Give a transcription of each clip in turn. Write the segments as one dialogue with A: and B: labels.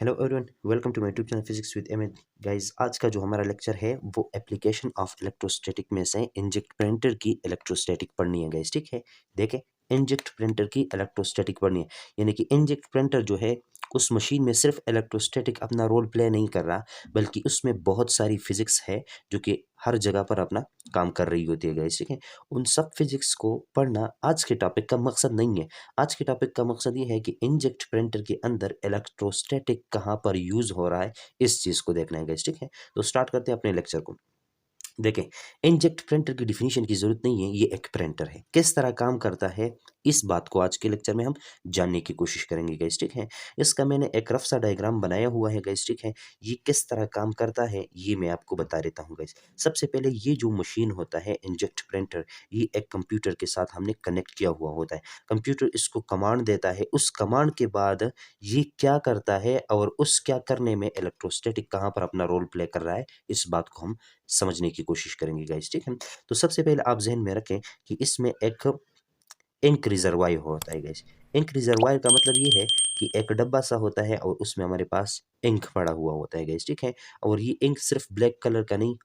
A: Hello everyone, welcome to my YouTube channel physics with M guys. आज का जो हमारा लेक्चर है वो एप्लीकेशन ऑफ इलेक्ट्रोस्टैटिक में से इंजेक्ट प्रिंटर की इलेक्ट्रोस्टैटिक पढ़नी है गाइस। ठीक है, देखें, इंजेक्ट प्रिंटर की इलेक्ट्रोस्टैटिक पढ़नी है, यानी कि इंजेक्ट प्रिंटर जो है उस मशीन में सिर्फ इलेक्ट्रोस्टैटिक अपना रोल प्ले नहीं कर रहा, बल्कि उसमें बहुत सारी फिजिक्स है जो कि हर जगह पर अपना काम कर रही होती है गाइस। ठीक है, उन सब फिजिक्स को पढ़ना आज के टॉपिक का मकसद नहीं है। आज के टॉपिक का मकसद ये है कि इंजेक्ट प्रिंटर के अंदर इलेक्ट्रोस्टैटिक कहाँ पर यूज हो रहा है, इस चीज को देखना है गाइस। ठीक है, तो स्टार्ट करते हैं अपने लेक्चर को। देखें, इंजेक्ट प्रिंटर की डिफिनीशन की जरूरत नहीं है, ये एक प्रिंटर है। किस तरह काम करता है, इस बात को आज के लेक्चर में हम जानने की कोशिश करेंगे गाइस। ठीक है, इसका मैंने एक रफ सा डायग्राम बनाया हुआ है गाइस। ठीक है, ये किस तरह काम करता है ये मैं आपको बता देता हूँ गाइस। सबसे पहले ये जो मशीन होता है इंजेक्ट प्रिंटर, ये एक कंप्यूटर के साथ हमने कनेक्ट किया हुआ होता है। कंप्यूटर इसको कमांड देता है, उस कमांड के बाद ये क्या करता है और उस क्या करने में इलेक्ट्रोस्टैटिक कहाँ पर अपना रोल प्ले कर रहा है, इस बात को हम समझने की कोशिश करेंगे गाइस। ठीक है, तो सबसे पहले आप ज़हन में रखें कि इसमें एक इंक रिजर्वायर होता है गाइस। इंक रिजर्वायर का मतलब ये है कि एक डब्बा सा होता है और उसमें हमारे पास इंक पड़ा हुआ होता है गाइस। ठीक है, और ये इंक सिर्फ ब्लैक कलर का नहीं,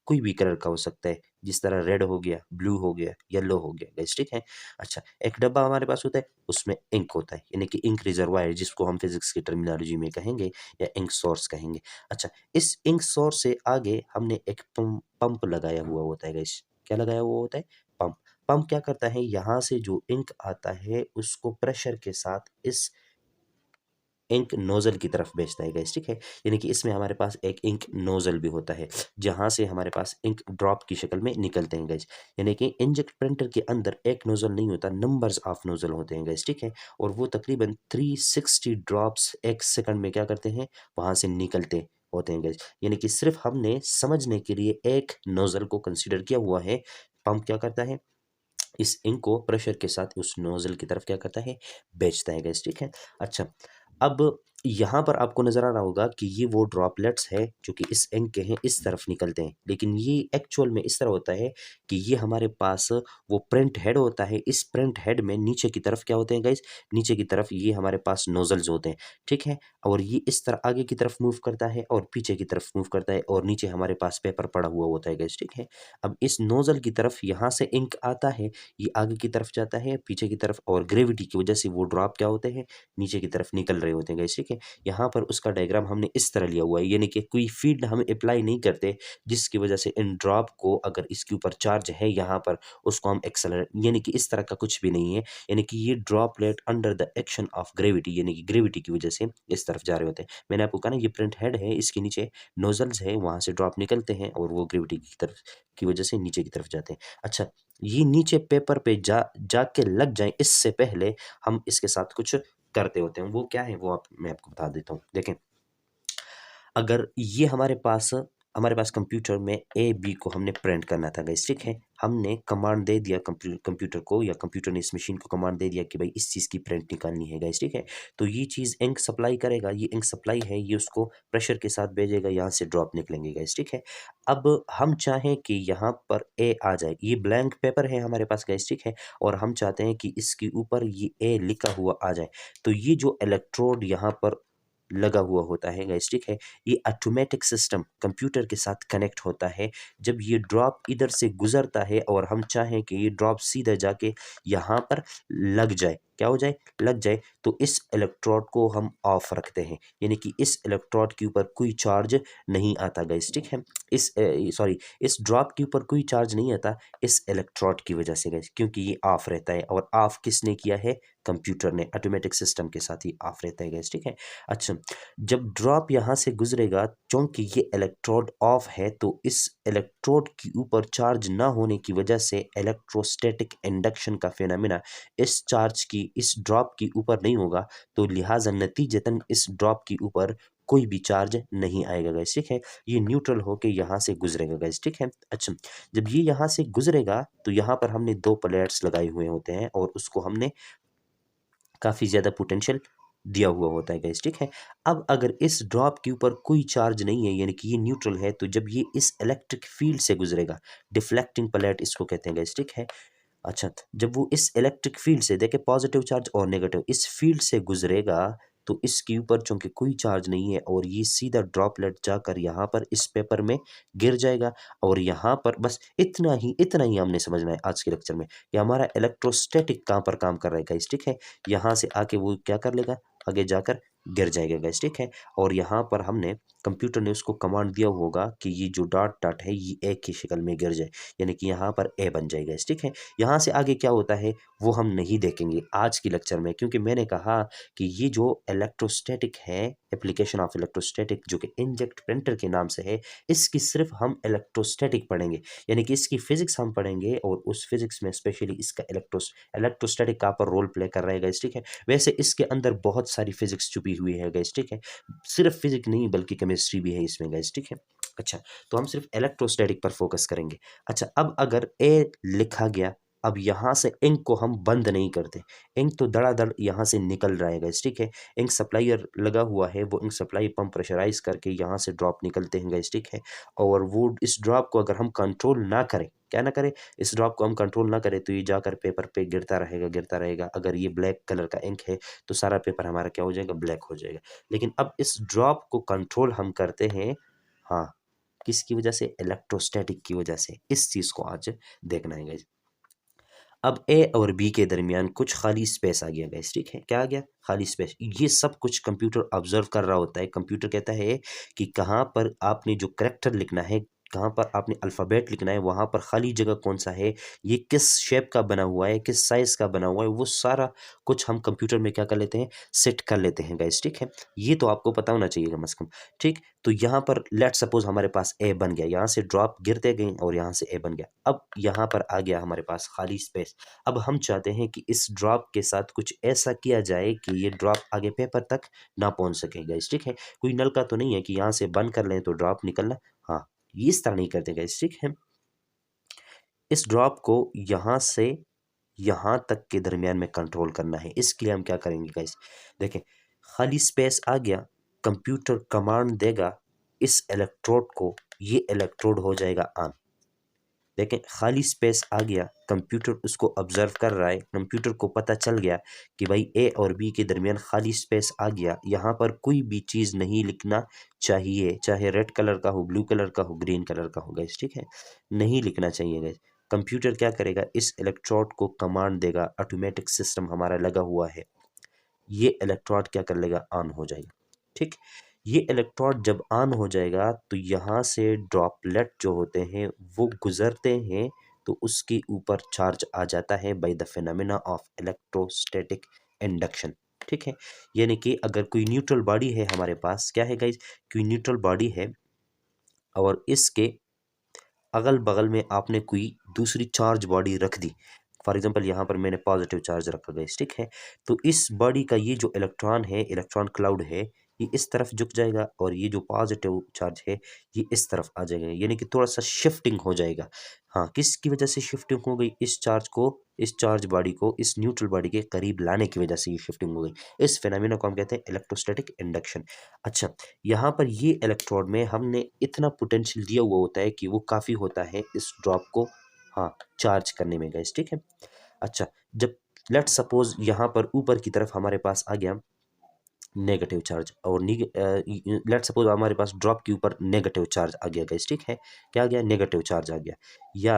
A: कोई भी कलर का हो सकता है, जिस तरह रेड हो गया, ब्लू हो गया, येलो हो गया गाइस। ठीक है, अच्छा, एक डब्बा हमारे पास होता है, उसमें इंक होता है, यानी कि इंक रिजर्वायर, जिसको हम फिजिक्स की टर्मिनोलॉजी में कहेंगे या इंक सोर्स कहेंगे। अच्छा, इस इंक सोर्स से आगे हमने एक पंप लगाया हुआ होता है गाइस। क्या लगाया हुआ होता है? पंप। पंप क्या करता है, यहाँ से जो इंक आता है उसको प्रेशर के साथ इस इंक नोजल की तरफ भेजता है गाइस। ठीक है, यानी कि इसमें हमारे पास एक इंक नोजल भी होता है, जहां से हमारे पास इंक ड्रॉप की शक्ल में निकलते हैं गाइस। यानी कि इंजेक्ट प्रिंटर के अंदर एक नोजल नहीं होता, नंबर्स ऑफ नोजल होते हैं गाइस। ठीक है, और वो तकरीबन 360 ड्रॉप्स एक सेकंड में क्या करते हैं, वहां से निकलते होते हैं गाइस। यानी कि सिर्फ हमने समझने के लिए एक नोजल को कंसिडर किया हुआ है। पंप क्या करता है, इस इंक को प्रेशर के साथ उस नोजल की तरफ क्या करता है, भेजता है गैस। ठीक है, अच्छा, अब यहाँ पर आपको नजर आ रहा होगा कि ये वो ड्रॉपलेट्स है जो कि इस इंक के हैं, इस तरफ निकलते हैं, लेकिन ये एक्चुअल में इस तरह होता है कि ये हमारे पास वो प्रिंट हेड होता है। इस प्रिंट हेड में नीचे की तरफ क्या होते हैं गाइस, नीचे की तरफ ये हमारे पास नोजल्स होते हैं। ठीक है, और ये इस तरह आगे की तरफ मूव करता है और पीछे की तरफ मूव करता है, और नीचे हमारे पास पेपर पड़ा हुआ होता है गाइस। ठीक है, अब इस नोजल की तरफ यहाँ से इंक आता है, ये आगे की तरफ जाता है, पीछे की तरफ, और ग्रेविटी की वजह से वो ड्रॉप क्या होते हैं, नीचे की तरफ निकल रहे होते हैं गाइस। ठीक है, यहाँ पर उसका डायग्राम हमने इस तरह लिया हुआ है, यानी कि कोई फील्ड हम अप्लाई नहीं करते, जिसकी वजह से इन ड्रॉप को, अगर इसके ऊपर चार्ज है यहाँ पर, उसको हम एक्सेलरेट, यानी कि इस तरह का कुछ भी नहीं है। यानी कि ये droplet under the action of gravity, यानी कि ग्रेविटी की वजह से इस तरफ जा रहे होते हैं। मैंने आपको कहा ना, ये प्रिंट हेड है, इसके नीचे नोजल्स है, वहां से ड्रॉप निकलते हैं और वो ग्रेविटी की तरफ की वजह से नीचे की तरफ जाते हैं। अच्छा, ये नीचे पेपर पे जाके लग जाए, इससे पहले हम इसके साथ कुछ करते होते हैं। वो क्या है, वो मैं आपको बता देता हूँ। देखें, अगर ये हमारे पास कंप्यूटर में ए बी को हमने प्रिंट करना था गाइस। ठीक है, हमने कमांड दे दिया कंप्यूटर को, या कंप्यूटर ने इस मशीन को कमांड दे दिया कि भाई इस चीज़ की प्रिंट निकालनी है गाइस। ठीक है, तो ये चीज़ इंक सप्लाई करेगा, ये इंक सप्लाई है, ये उसको प्रेशर के साथ भेजेगा, यहाँ से ड्रॉप निकलेंगे गाइस। ठीक है, अब हम चाहें कि यहाँ पर ए आ जाए, ये ब्लैंक पेपर है हमारे पास गाइस। ठीक है, और हम चाहते हैं कि इसके ऊपर ये ए लिखा हुआ आ जाए, तो ये जो इलेक्ट्रोड यहाँ पर लगा हुआ होता है गाइस। ठीक है, ये ऑटोमेटिक सिस्टम कंप्यूटर के साथ कनेक्ट होता है। जब ये ड्रॉप इधर से गुजरता है और हम चाहें कि ये ड्रॉप सीधा जाके यहाँ पर लग जाए, क्या हो जाए, लग जाए, तो इस इलेक्ट्रोड को हम ऑफ रखते हैं, यानी कि इस इलेक्ट्रोड के ऊपर कोई चार्ज नहीं आता गाइस। ठीक है, इस ड्रॉप के ऊपर कोई चार्ज नहीं आता, इस इलेक्ट्रोड की वजह से गाइस, क्योंकि ये ऑफ रहता है, और ऑफ किसने किया है, कंप्यूटर ने, ऑटोमेटिक सिस्टम के साथ ही ऑफ रहता है गाइस। ठीक है, अच्छा, जब ड्रॉप यहाँ से गुजरेगा, चूंकि ये इलेक्ट्रोड ऑफ है, तो इस इलेक्ट्रोड के ऊपर चार्ज ना होने की वजह से इलेक्ट्रोस्टैटिक इंडक्शन का फिनोमेना इस चार्ज की, इस ड्रॉप के ऊपर नहीं होगा, तो लिहाजा नतीजतन इस ड्रॉप के ऊपर कोई भी चार्ज नहीं आएगा गाइस। ठीक है, ये न्यूट्रल होके यहाँ से गुजरेगा गाइस। ठीक है, अच्छा, जब ये यहाँ से गुजरेगा तो यहाँ पर हमने दो प्लेट्स लगाए हुए होते हैं, और उसको हमने काफ़ी ज़्यादा पोटेंशियल दिया हुआ होता है गाइस। ठीक है, अब अगर इस ड्रॉप के ऊपर कोई चार्ज नहीं है, यानी कि ये न्यूट्रल है, तो जब ये इस इलेक्ट्रिक फील्ड से गुजरेगा, डिफ्लेक्टिंग प्लेट इसको कहते हैं गाइस। ठीक है, अच्छा, जब वो इस इलेक्ट्रिक फील्ड से, देखे, पॉजिटिव चार्ज और नेगेटिव, इस फील्ड से गुजरेगा, तो इसके ऊपर चूंकि कोई चार्ज नहीं है और ये सीधा ड्रॉपलेट जाकर यहाँ पर इस पेपर में गिर जाएगा। और यहाँ पर बस इतना ही हमने समझना है आज के लेक्चर में कि हमारा इलेक्ट्रोस्टैटिक कहाँ पर काम कर रहा है गाइस, ठीक है। यहाँ से आके वो क्या कर लेगा, आगे जाकर गिर जाएगा गाइस, ठीक है। और यहाँ पर हमने कंप्यूटर ने उसको कमांड दिया होगा कि ये जो डॉट डॉट है ये ए की शक्ल में गिर जाए, यानी कि यहाँ पर ए बन जाएगा, ठीक है। यहाँ से आगे क्या होता है वो हम नहीं देखेंगे आज की लेक्चर में, क्योंकि मैंने कहा कि ये जो इलेक्ट्रोस्टैटिक है, एप्लीकेशन ऑफ इलेक्ट्रोस्टैटिक, जो कि इंजेक्ट प्रिंटर के नाम से है, इसकी सिर्फ हम इलेक्ट्रोस्टैटिक पढ़ेंगे, यानी कि इसकी फिजिक्स हम पढ़ेंगे और उस फिजिक्स में स्पेशली इसका इलेक्ट्रोस्टैटिक कहाँ पर रोल प्ले कर रहा है गाइस, ठीक है। वैसे इसके अंदर बहुत सारी फिजिक्स छुपी हुई है गाइस, ठीक है। सिर्फ फिजिक्स नहीं बल्कि केमिस्ट्री भी है इसमें गाइस, ठीक है। अच्छा, तो हम सिर्फ इलेक्ट्रोस्टैटिक पर फोकस करेंगे। अच्छा, अब अगर ए लिखा गया, अब यहाँ से इंक को हम बंद नहीं करते, इंक तो धड़ाधड़ यहाँ से निकल रहा है गाइस, ठीक है। इंक सप्लायर लगा हुआ है, वो इंक सप्लाई पंप प्रेशराइज करके यहाँ से ड्रॉप निकलते हैं गाइस, ठीक है। और वो इस ड्रॉप को अगर हम कंट्रोल ना करें, क्या ना करें, इस ड्रॉप को हम कंट्रोल ना करें, तो ये जाकर पेपर पे गिरता रहेगा गिरता रहेगा। अगर ये ब्लैक कलर का इंक है तो सारा पेपर हमारा क्या हो जाएगा, ब्लैक हो जाएगा। लेकिन अब इस ड्रॉप को कंट्रोल हम करते हैं, हाँ, किसकी वजह से, इलेक्ट्रोस्टैटिक की वजह से। इस चीज को आज देखना है गाइस। अब ए और बी के दरमियान कुछ खाली स्पेस आ गया गाइस, ठीक है। क्या आ गया, खाली स्पेस। ये सब कुछ कंप्यूटर ऑब्जर्व कर रहा होता है। कंप्यूटर कहता है कि कहाँ पर आपने जो करैक्टर लिखना है, कहाँ पर आपने अल्फ़ाबेट लिखना है, वहाँ पर खाली जगह कौन सा है, ये किस शेप का बना हुआ है, किस साइज़ का बना हुआ है, वो सारा कुछ हम कंप्यूटर में क्या कर लेते हैं, सेट कर लेते हैं गाइस, ठीक है। ये तो आपको पता होना चाहिए कम से कम, ठीक। तो यहाँ पर लेट सपोज हमारे पास ए बन गया, यहाँ से ड्रॉप गिरते गए और यहाँ से ए बन गया। अब यहाँ पर आ गया हमारे पास खाली स्पेस। अब हम चाहते हैं कि इस ड्रॉप के साथ कुछ ऐसा किया जाए कि ये ड्रॉप आगे पेपर तक ना पहुंच सके गाइस, ठीक है। कोई नलका तो नहीं है कि यहाँ से बंद कर लें तो ड्रॉप निकलना, हाँ, ये इस तरह नहीं करते गाइस, ठीक है। इस ड्रॉप को यहाँ से यहाँ तक के दरमियान में कंट्रोल करना है। इसके लिए हम क्या करेंगे गाइस, देखें, खाली स्पेस आ गया, कंप्यूटर कमांड देगा इस इलेक्ट्रोड को, ये इलेक्ट्रोड हो जाएगा ऑन। देखें, खाली स्पेस आ गया, कंप्यूटर उसको ऑब्जर्व कर रहा है, कंप्यूटर को पता चल गया कि भाई ए और बी के दरमियान खाली स्पेस आ गया, यहाँ पर कोई भी चीज़ नहीं लिखना चाहिए, चाहे रेड कलर का हो, ब्लू कलर का हो, ग्रीन कलर का हो गाइस, ठीक है, नहीं लिखना चाहिए गाइस। कंप्यूटर क्या करेगा, इस इलेक्ट्रोड को कमांड देगा, ऑटोमेटिक सिस्टम हमारा लगा हुआ है, ये इलेक्ट्रोड क्या कर लेगा, ऑन हो जाएगा, ठीक। ये इलेक्ट्रोड जब ऑन हो जाएगा तो यहाँ से ड्रॉपलेट जो होते हैं वो गुजरते हैं, तो उसके ऊपर चार्ज आ जाता है by the phenomena of electrostatic induction, ठीक है। यानी कि अगर कोई न्यूट्रल बॉडी है हमारे पास, क्या है गाइज, कोई न्यूट्रल बॉडी है और इसके अगल बगल में आपने कोई दूसरी चार्ज बॉडी रख दी, फॉर एग्जांपल यहाँ पर मैंने पॉजिटिव चार्ज रखा गया, ठीक है। तो इस बॉडी का ये जो इलेक्ट्रॉन है, इलेक्ट्रॉन क्लाउड है, ये इस तरफ झुक जाएगा और ये जो पॉजिटिव चार्ज है ये इस तरफ आ जाएगा, यानी कि थोड़ा सा शिफ्टिंग हो जाएगा। हाँ, किसकी वजह से शिफ्टिंग हो गई, इस चार्ज को, इस चार्ज बॉडी को इस न्यूट्रल बॉडी के करीब लाने की वजह से ये शिफ्टिंग हो गई। इस फिनोमेना को हम कहते हैं इलेक्ट्रोस्टैटिक इंडक्शन। अच्छा, यहाँ पर ये इलेक्ट्रोड में हमने इतना पोटेंशियल दिया हुआ होता है कि वो काफ़ी होता है इस ड्रॉप को, हाँ, चार्ज करने में गाइस, ठीक है। अच्छा, जब लेट सपोज यहाँ पर ऊपर की तरफ हमारे पास आ गया नेगेटिव चार्ज और लेट सपोज हमारे पास ड्रॉप के ऊपर नेगेटिव चार्ज आ गया गाइस, ठीक है। क्या आ गया, नेगेटिव चार्ज आ गया, या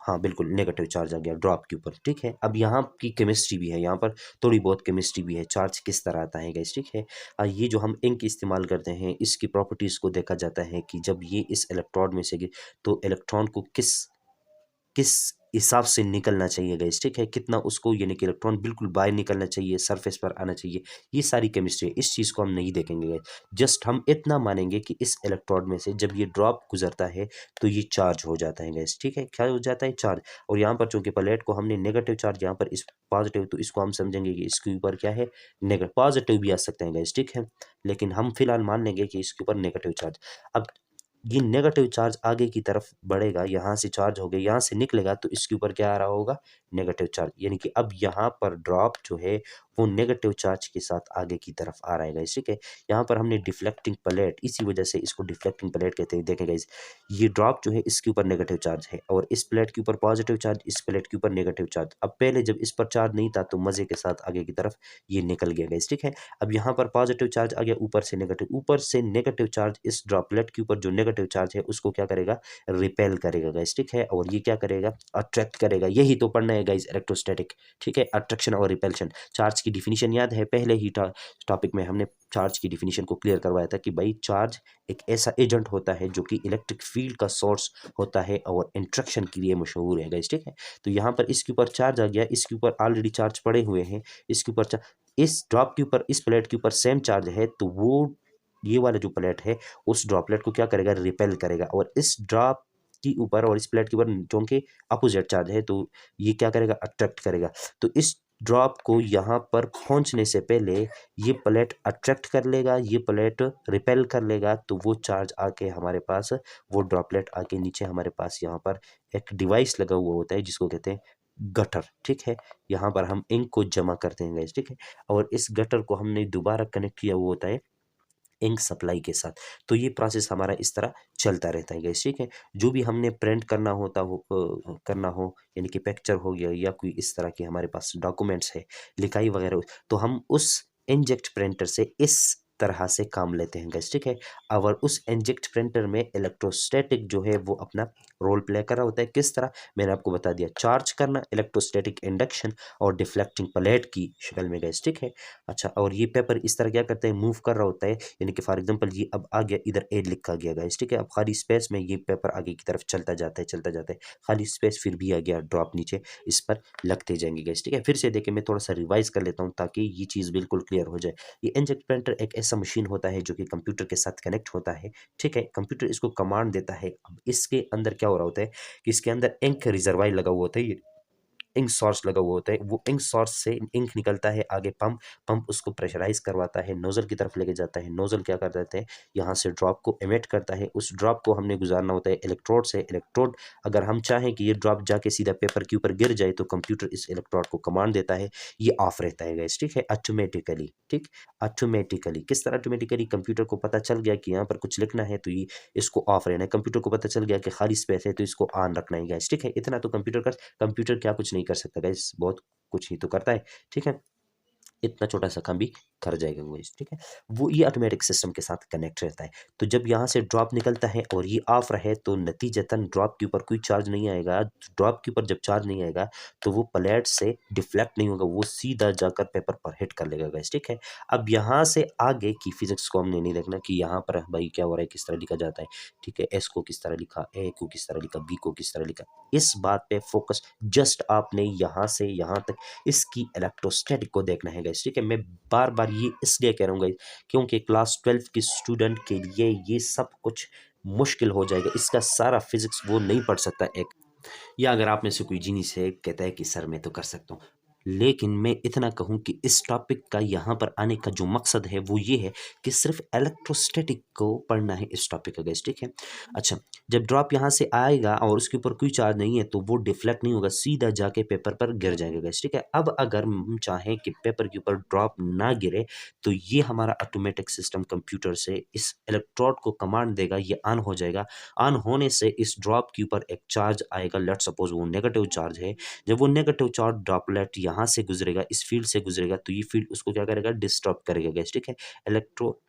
A: हाँ बिल्कुल नेगेटिव चार्ज आ गया ड्रॉप के ऊपर, ठीक है। अब यहाँ की केमिस्ट्री भी है, यहाँ पर थोड़ी बहुत केमिस्ट्री भी है, चार्ज किस तरह आता है गाइस, ठीक है। ये जो हम इंक इस्तेमाल करते हैं, इसकी प्रॉपर्टीज़ को देखा जाता है कि जब ये इस इलेक्ट्रोड में से तो इलेक्ट्रॉन को किस किस हिसाब से निकलना चाहिए गाइस, ठीक है, कितना उसको, यानी कि इलेक्ट्रॉन बिल्कुल बाहर निकलना चाहिए, सरफेस पर आना चाहिए, ये सारी केमिस्ट्री है। इस चीज़ को हम नहीं देखेंगे गाइस, जस्ट हम इतना मानेंगे कि इस इलेक्ट्रोड में से जब ये ड्रॉप गुजरता है तो ये चार्ज हो जाता है गाइस, ठीक है। क्या हो जाता है, चार्ज। और यहाँ पर चूंकि प्लेट को हमने नेगेटिव चार्ज, यहाँ पर इस पॉजिटिव, तो इसको हम समझेंगे कि इसके ऊपर क्या है, नेगेटिव, पॉजिटिव भी आ सकते हैं गाइस, ठीक है, लेकिन हम फिलहाल मान लेंगे कि इसके ऊपर नेगेटिव चार्ज। अब ये नेगेटिव चार्ज आगे की तरफ बढ़ेगा, यहाँ से चार्ज हो गया, यहाँ से निकलेगा तो इसके ऊपर क्या आ रहा होगा, नेगेटिव चार्ज, यानी कि अब यहाँ पर ड्रॉप जो है वो नेगेटिव चार्ज के साथ आगे की तरफ आ रहा है गाइस, ठीक है। यहाँ पर हमने डिफ्लेक्टिंग प्लेट, इसी वजह से इसको डिफ्लेक्टिंग प्लेट कहते हैं। देखें गाइस, ये ड्रॉप जो है इसके ऊपर नेगेटिव चार्ज है और इस प्लेट के ऊपर पॉजिटिव चार्ज, इस प्लेट के ऊपर नेगेटिव चार्ज। अब पहले जब इस पर चार्ज नहीं था तो मजे के साथ आगे की तरफ ये निकल गया गाइस, ठीक है। अब यहाँ पर पॉजिटिव चार्ज आ गया, ऊपर से नेगेटिव चार्ज इस ड्रॉपलेट के ऊपर जो नेगेटिव चार्ज है उसको क्या करेगा, रिपेल करेगा गाइस, ठीक है। और ये क्या करेगा, अट्रैक्ट करेगा। यही तो पढ़ना है गाइस इलेक्ट्रोस्टैटिक, ठीक है, अट्रैक्शन और रिपेल्शन। चार्ज की डिफिनीशन याद है, पहले ही टॉपिक में हमने चार्ज की डिफिनीशन को क्लियर करवाया था कि भाई चार्ज एक ऐसा एजेंट होता है जो कि इलेक्ट्रिक फील्ड का सोर्स होता है और इंट्रैक्शन के लिए मशहूर है गाइस, ठीक है। तो यहाँ पर इसके ऊपर चार्ज आ गया, इसके ऊपर ऑलरेडी चार्ज पड़े हुए हैं, इसके ऊपर इस ड्रॉप के ऊपर, इस प्लेट के ऊपर सेम चार्ज है, तो वो ये वाला जो प्लेट है उस ड्रॉपलेट को क्या करेगा, रिपेल करेगा। और इस ड्रॉप के ऊपर और इस प्लेट के ऊपर जो कि अपोजिट चार्ज है तो ये क्या करेगा, अट्रैक्ट करेगा। तो इस ड्रॉप को यहाँ पर पहुंचने से पहले ये प्लेट अट्रैक्ट कर लेगा, ये प्लेट रिपेल कर लेगा, तो वो चार्ज आके हमारे पास, वो ड्रॉपलेट आके नीचे हमारे पास यहाँ पर एक डिवाइस लगा हुआ होता है जिसको कहते हैं गटर, ठीक है। यहाँ पर हम इंक को जमा करते हैं गाइस, ठीक है। और इस गटर को हमने दोबारा कनेक्ट किया हुआ होता है इंक सप्लाई के साथ। तो ये प्रोसेस हमारा इस तरह चलता रहता है गाइस, ठीक है। जो भी हमने प्रिंट करना हो यानी कि पिक्चर हो गया या कोई इस तरह के हमारे पास डॉक्यूमेंट्स है, लिखाई वगैरह, तो हम उस इंजेक्ट प्रिंटर से इस तरह से काम लेते हैं गाइस, ठीक है। और उस इंजेक्ट प्रिंटर में इलेक्ट्रोस्टैटिक जो है वो अपना रोल प्ले कर रहा होता है। किस तरह, मैंने आपको बता दिया, चार्ज करना, इलेक्ट्रोस्टैटिक इंडक्शन और डिफ्लेक्टिंग प्लेट की शक्ल में गाइस, ठीक है। अच्छा, और ये पेपर इस तरह क्या करता है, मूव कर रहा होता है, यानी कि फॉर एग्जांपल ये अब आ गया, इधर ए लिखा गया गाइस, ठीक है। अब खाली स्पेस में ये पेपर आगे की तरफ चलता जाता है, खाली स्पेस फिर भी आ गया, ड्रॉप नीचे इस पर लगते जाएंगे गाइस, ठीक है। फिर से देखिए, मैं थोड़ा सा रिवाइज कर लेता हूँ ताकि ये चीज़ बिल्कुल क्लियर हो जाए। ये इंजेक्ट प्रिंटर एक ऐसा मशीन होता है जो कि कंप्यूटर के साथ कनेक्ट होता है, ठीक है। कंप्यूटर इसको कमांड देता है। अब इसके अंदर क्या हो रहा होता है कि इसके अंदर इंक रिजर्वायर लगा हुआ होता है, इंक सोर्स लगा हुआ होता है। वो इंक सोर्स से इंक निकलता है, आगे पंप, उसको प्रेशराइज करवाता है, नोजल की तरफ लेके जाता है, नोजल क्या कर देते हैं, यहाँ से ड्रॉप को एमिट करता है। उस ड्रॉप को हमने गुजारना होता है इलेक्ट्रोड से। इलेक्ट्रोड, अगर हम चाहें कि ये ड्रॉप जाके सीधा पेपर के ऊपर गिर जाए तो कंप्यूटर इस इलेक्ट्रोड को कमांड देता है, ये ऑफ रहता है गाइस, ठीक है, ऑटोमेटिकली, ठीक। ऑटोमेटिकली किस तरह, ऑटोमेटिकली कंप्यूटर को पता चल गया कि यहाँ पर कुछ लिखना है तो ये इसको ऑफ रहना है। कंप्यूटर को पता चल गया कि खाली स्पेस है तो इसको ऑन रखना है गाइस, ठीक है। इतना तो कंप्यूटर क्या कुछ नहीं कर सकता गाइस, बहुत कुछ ही तो करता है, ठीक है। इतना छोटा सा काम भी कर जाएगा वो, ठीक है। वो ये ऑटोमेटिक सिस्टम के साथ कनेक्ट रहता है। तो जब यहाँ से ड्रॉप निकलता है और ये ऑफ रहे तो नतीजतन ड्रॉप के ऊपर कोई चार्ज नहीं आएगा। ड्रॉप के ऊपर जब चार्ज नहीं आएगा तो वो प्लेट से डिफ्लेक्ट नहीं होगा, वो सीधा जाकर पेपर पर हिट कर लेगा गाइस, ठीक है। अब यहाँ से आगे की फिजिक्स को हमने नहीं देखना कि यहाँ पर भाई क्या हो रहा है, किस तरह लिखा जाता है, ठीक है। एस को किस तरह लिखा, ए को किस तरह लिखा, बी को किस तरह लिखा, इस बात पे फोकस जस्ट आपने यहाँ से यहाँ तक इसकी इलेक्ट्रोस्टैटिक को देखना है गाइस, ठीक है। मैं बार बार ये इसलिए कह रहा हूँ गाइस क्योंकि क्लास 12 के स्टूडेंट के लिए ये सब कुछ मुश्किल हो जाएगा। इसका सारा फिजिक्स वो नहीं पढ़ सकता एक, या अगर आप में से कोई जीनी से कहता है कि सर मैं तो कर सकता हूँ, लेकिन मैं इतना कहूँ कि इस टॉपिक का यहाँ पर आने का जो मकसद है वो ये है कि सिर्फ इलेक्ट्रोस्टैटिक को पढ़ना है इस टॉपिक का गाइस, ठीक है। अच्छा, जब ड्रॉप यहाँ से आएगा और उसके ऊपर कोई चार्ज नहीं है तो वो डिफ्लेक्ट नहीं होगा, सीधा जाके पेपर पर गिर जाएगा गाइस, ठीक है। अब अगर हम चाहें कि पेपर के ऊपर ड्रॉप ना गिरे तो ये हमारा ऑटोमेटिक सिस्टम कंप्यूटर से इस इलेक्ट्रोड को कमांड देगा, ये ऑन हो जाएगा। ऑन होने से इस ड्रॉप के ऊपर एक चार्ज आएगा, लेट सपोज वो नेगेटिव चार्ज है। जब वो नेगेटिव चार्ज ड्रॉपलेट यहाँ से गुजरेगा, इस फील्ड से गुजरेगा, तो ये फील्ड उसको क्या करेगा, डिस्टर्ब करेगा गाइस, ठीक है। इलेक्ट्रो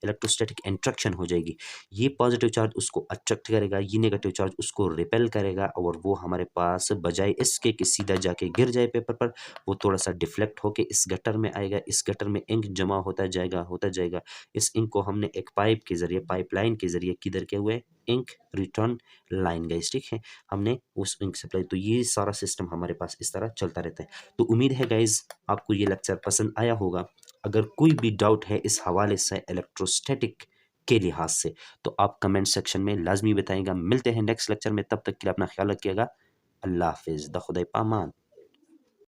A: इलेक्ट्रोस्टैटिक इंट्रैक्शन हो जाएगी। ये पॉजिटिव चार्ज उसको अट्रैक्ट करेगा, ये नेगेटिव चार्ज उसको रिपेल करेगा और वो हमारे पास बजाय इसके कि सीधा जाके गिर जाए पेपर पर, वो थोड़ा सा डिफ्लेक्ट होके इस गटर में आएगा। इस गटर में इंक जमा होता जाएगा। इस इंक को हमने एक पाइप के जरिए, पाइपलाइन के जरिए किधर किया हुआ है, इंक रिटर्न लाइन गाइस, ठीक है। हमने उस इंक सप्लाई, तो ये सारा सिस्टम हमारे पास इस तरह चलता रहता है। तो उम्मीद है गाइज आपको ये लेक्चर पसंद आया होगा। अगर कोई भी डाउट है इस हवाले से इलेक्ट्रोस्टैटिक के लिहाज से तो आप कमेंट सेक्शन में लाजमी बताएगा। मिलते हैं नेक्स्ट लेक्चर में, तब तक के लिए अपना ख्याल रखिएगा। अल्लाह हाफिज़, द खुदा पामान।